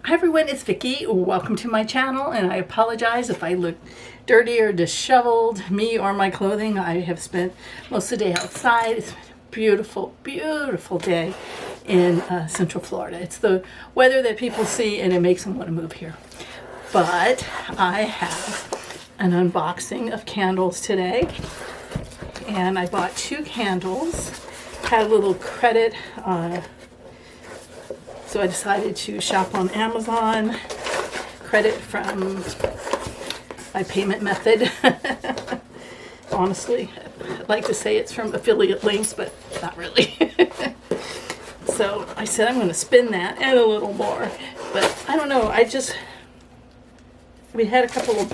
Hi everyone, it's Vicki. Welcome to my channel, and I apologize if I look dirty or disheveled, me or my clothing. I have spent most of the day outside. It's been a beautiful, beautiful day in Central Florida. It's the weather that people see and it makes them want to move here. But I have an unboxing of candles today, and I bought 2 candles, had a little credit so I decided to shop on Amazon, credit from my payment method. Honestly, I'd like to say it's from affiliate links, but not really. So I said I'm going to spend that and a little more. But I don't know, we had a couple of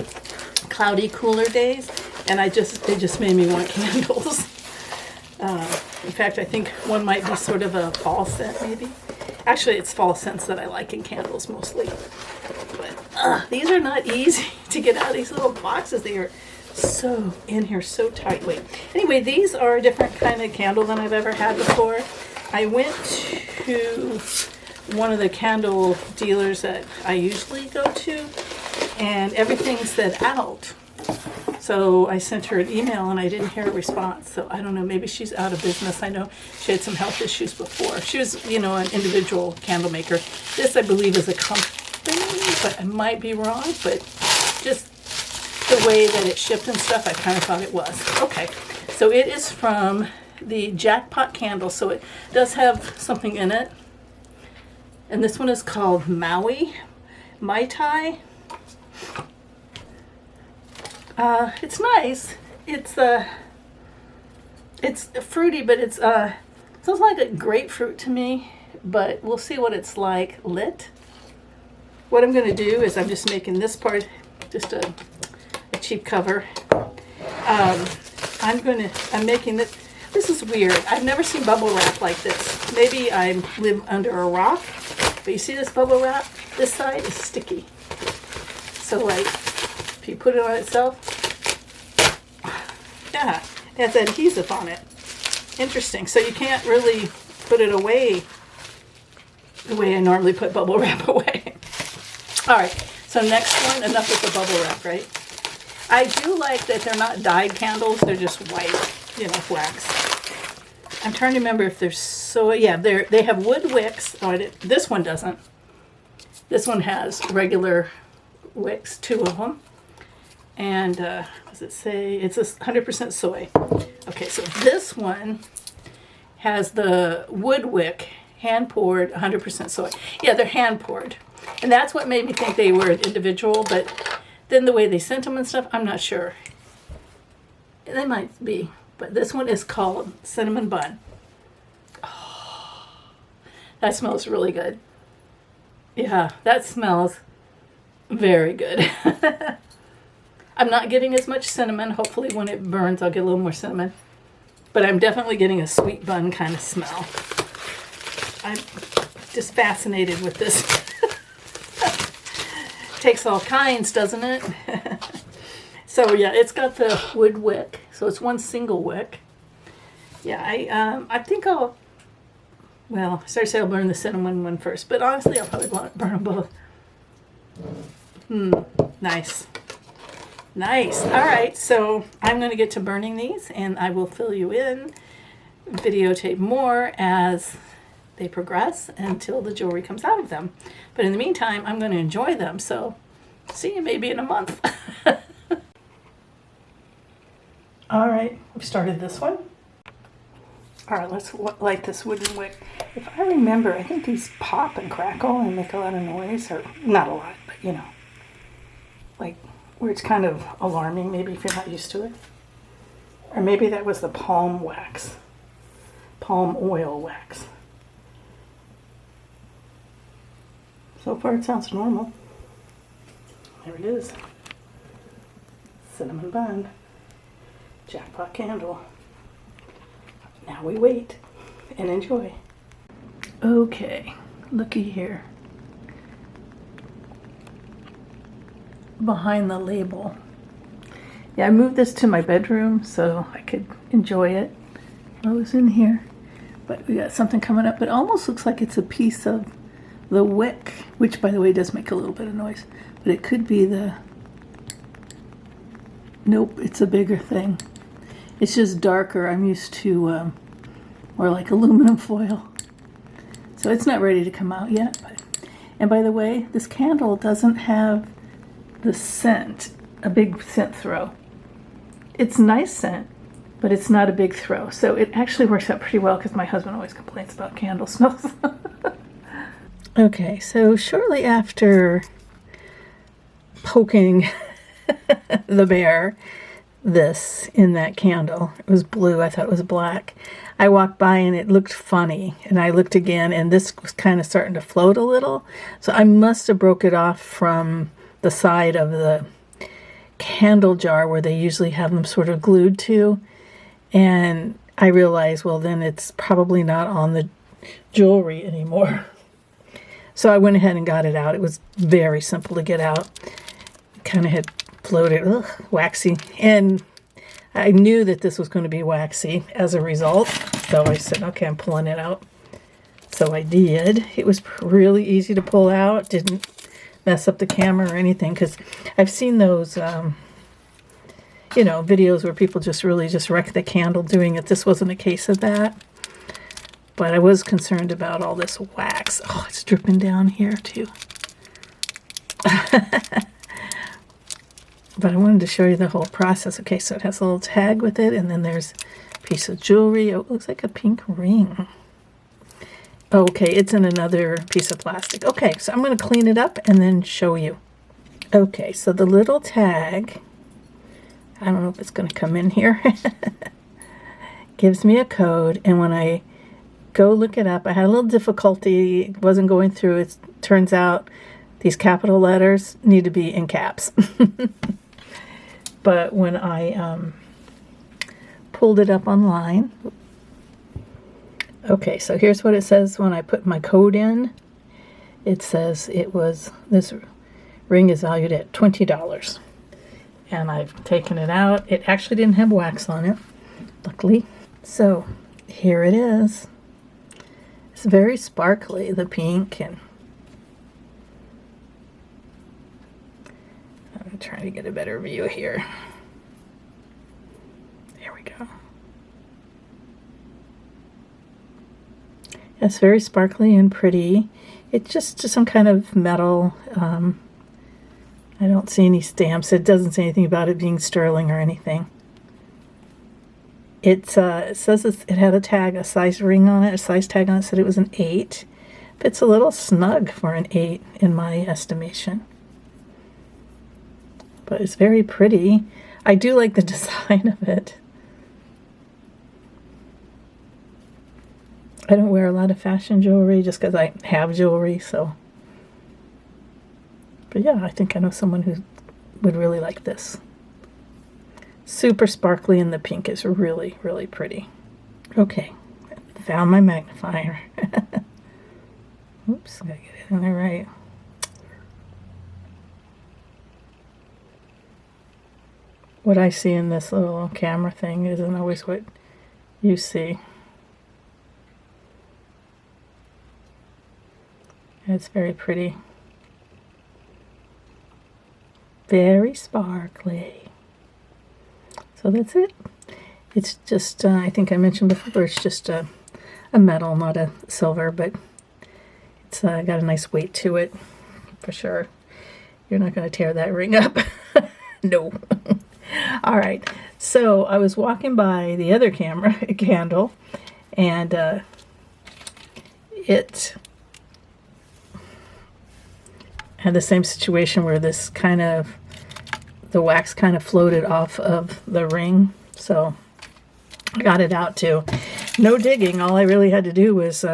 cloudy, cooler days, and it just made me want candles. In fact, I think one might be sort of a fall scent, maybe. Actually, it's fall scents that I like in candles mostly. But these are not easy to get out of these little boxes. They are so in here so tightly. Anyway, these are a different kind of candle than I've ever had before. I went to one of the candle dealers that I usually go to, and everything said out. So I sent her an email and I didn't hear a response. So I don't know, maybe she's out of business. I know she had some health issues before. She was, an individual candle maker. This, I believe, is a company, but I might be wrong. But just the way that it shipped and stuff, I kind of thought it was. Okay, so it is from the Jackpot Candles. So it does have something in it. And this one is called Maui, Mai Tai. It's nice. It's fruity, but it smells like a grapefruit to me, but we'll see what it's like lit. What I'm going to do is I'm just making this part just a cheap cover. I'm making this. This is weird. I've never seen bubble wrap like this. Maybe I live under a rock, but you see this bubble wrap? This side is sticky. So like, if you put it on itself, yeah, it has adhesive on it. Interesting. So you can't really put it away the way I normally put bubble wrap away. All right, so next one, enough with the bubble wrap, right? I do like that they're not dyed candles, they're just white, wax. I'm trying to remember if they have wood wicks. Oh, this one doesn't. This one has regular wicks, 2 of them. And does it say it's 100% soy? Okay, so this one has the wood wick, hand poured, 100% soy. Yeah, they're hand poured, and that's what made me think they were individual. But then the way they sent them and stuff, I'm not sure. They might be, but this one is called Cinnamon Bun. Oh, that smells really good. Yeah, that smells very good. I'm not getting as much cinnamon. Hopefully when it burns, I'll get a little more cinnamon. But I'm definitely getting a sweet bun kind of smell. I'm just fascinated with this. Takes all kinds, doesn't it? So yeah, it's got the wood wick. So it's one single wick. Yeah, I think I'll burn the cinnamon one first. But honestly, I'll probably burn them both. Nice. Nice. All right, so I'm going to get to burning these, and I will fill you in, videotape more as they progress until the jewelry comes out of them. But in the meantime, I'm going to enjoy them, so see you maybe in a month. All right, we started this one. All right, let's light this wooden wick. If I remember, I think these pop and crackle and make a lot of noise, or not a lot, but like where it's kind of alarming, maybe if you're not used to it. Or maybe that was the palm oil wax. So far it sounds normal. There it is. Cinnamon Bun. Jackpot Candle. Now we wait and enjoy. Okay, looky here. Behind the label. Yeah, I moved this to my bedroom so I could enjoy it. I was in here. But we got something coming up. It almost looks like it's a piece of the wick, which by the way does make a little bit of noise, but it could be the, nope, it's a bigger thing. It's just darker. I'm used to more like aluminum foil. So it's not ready to come out yet. And by the way, this candle doesn't have the scent, a big scent throw. It's nice scent, but it's not a big throw. So it actually works out pretty well because my husband always complains about candle smells. Okay, so shortly after poking the bear this in that candle, it was blue, I thought it was black, I walked by and it looked funny, and I looked again and this was kind of starting to float a little, so I must have broke it off from the side of the candle jar where they usually have them sort of glued to, and I realized, well, then it's probably not on the jewelry anymore. So I went ahead and got it out. It was very simple to get out. It kind of had floated, waxy, and I knew that this was going to be waxy as a result, so I said, okay, I'm pulling it out. So I did. It was really easy to pull out, didn't mess up the camera or anything, because I've seen those, you know, videos where people just really just wreck the candle doing it. This wasn't a case of that, but I was concerned about all this wax. Oh, it's dripping down here too. But I wanted to show you the whole process. Okay, so it has a little tag with it, and then there's a piece of jewelry. Oh, it looks like a pink ring. Okay, it's in another piece of plastic. Okay, so I'm going to clean it up and then show you. Okay, so the little tag, I don't know if it's going to come in here, gives me a code, and when I go look it up, I had a little difficulty. It wasn't going through. It turns out these capital letters need to be in caps. But when I pulled it up online, okay, so here's what it says when I put my code in. It says this ring is valued at $20. And I've taken it out. It actually didn't have wax on it, luckily. So here it is. It's very sparkly, the pink, and I'm trying to get a better view here. There we go. It's very sparkly and pretty. It's just some kind of metal. I don't see any stamps. It doesn't say anything about it being sterling or anything. It says it had a tag, a size ring on it, a size tag on it. Said it was an 8. But it's a little snug for an 8 in my estimation. But it's very pretty. I do like the design of it. I don't wear a lot of fashion jewelry just because I have jewelry, so. But yeah, I think I know someone who would really like this. Super sparkly, and the pink is really, really pretty. Okay, found my magnifier. Oops, gotta get it in there right. What I see in this little camera thing isn't always what you see. It's very pretty. Very sparkly. So that's it. It's just, I think I mentioned before, it's just a metal, not a silver, but it's got a nice weight to it, for sure. You're not going to tear that ring up. No. All right. So I was walking by the other candle, and it had the same situation where this the wax kind of floated off of the ring. So I got it out too. No digging. All I really had to do was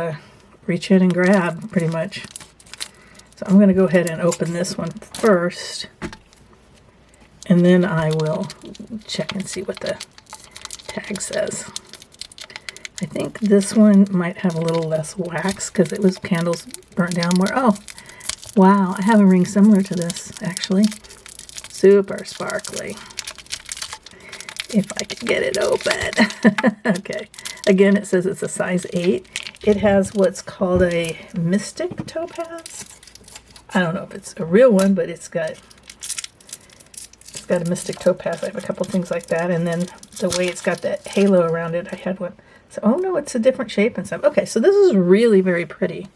reach in and grab, pretty much. So I'm going to go ahead and open this one first. And then I will check and see what the tag says. I think this one might have a little less wax because it was candles burnt down more. Oh, wow. I have a ring similar to this, actually. Super sparkly. If I can get it open. Okay. Again, it says it's a size 8. It has what's called a mystic topaz. I don't know if it's a real one, but it's got a mystic topaz. I have a couple things like that, and then the way it's got that halo around it, I had one. So, oh no, it's a different shape and stuff. Okay, so this is really very pretty.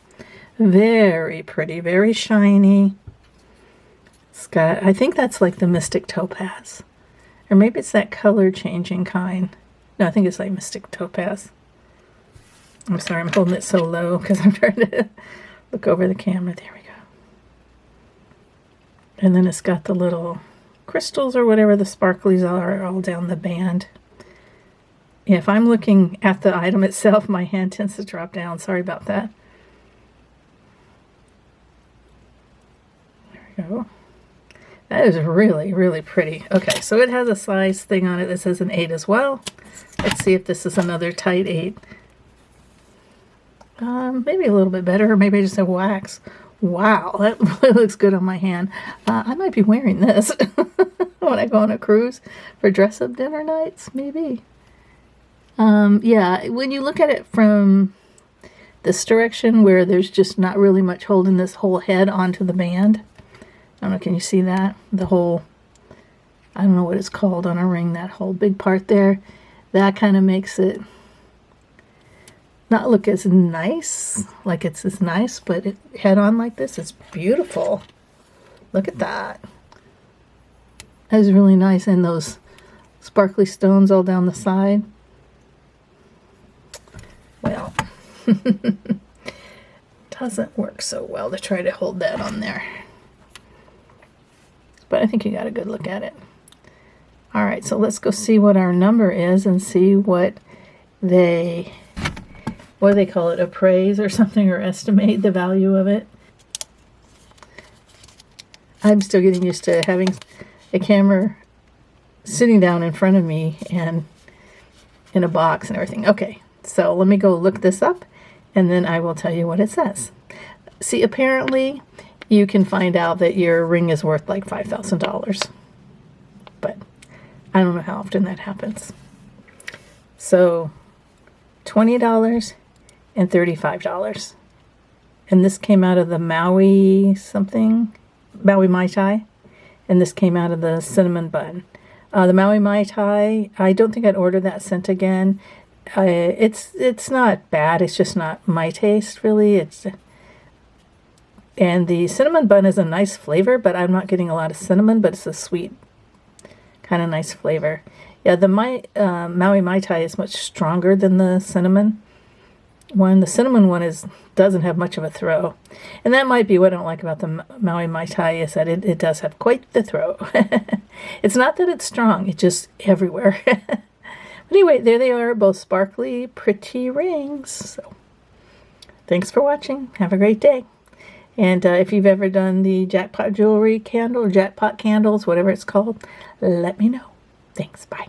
Very pretty, very shiny. It's got, I think that's like the mystic topaz. Or maybe it's that color changing kind. No, I think it's like mystic topaz. I'm sorry, I'm holding it so low because I'm trying to look over the camera. There we go. And then it's got the little crystals or whatever the sparklies are all down the band. Yeah, if I'm looking at the item itself, my hand tends to drop down. Sorry about that. There we go. That is really, really pretty. Okay, so it has a size thing on it that says an 8 as well. Let's see if this is another tight 8. Maybe a little bit better, or maybe I just have wax. Wow, that really looks good on my hand. I might be wearing this when I go on a cruise for dress-up dinner nights, maybe. Yeah, when you look at it from this direction where there's just not really much holding this whole head onto the band. I don't know, can you see that? The whole, I don't know what it's called on a ring, that whole big part there. That kind of makes it not look as nice, like it's as nice, but it head on like this, it's beautiful. Look at that. That is really nice, and those sparkly stones all down the side. Well, doesn't work so well to try to hold that on there. But I think you got a good look at it. All right, so let's go see what our number is and see what do they call it, appraise or something, or estimate the value of it. I'm still getting used to having a camera sitting down in front of me and in a box and everything. Okay, so let me go look this up and then I will tell you what it says. See, apparently you can find out that your ring is worth like $5,000, but I don't know how often that happens. So $20 and $35. And this came out of the Maui something, Maui Mai Tai, and this came out of the cinnamon bun. The Maui Mai Tai, I don't think I'd order that scent again. It's not bad, it's just not my taste really. And the cinnamon bun is a nice flavor, but I'm not getting a lot of cinnamon, but it's a sweet kind of nice flavor. Yeah, the Maui Mai Tai is much stronger than the cinnamon one. The cinnamon one doesn't have much of a throw. And that might be what I don't like about the Maui Mai Tai, is that it does have quite the throw. It's not that it's strong, it's just everywhere. But anyway, there they are, both sparkly, pretty rings. So thanks for watching. Have a great day. And if you've ever done the Jackpot jewelry candle, or Jackpot candles, whatever it's called, let me know. Thanks. Bye.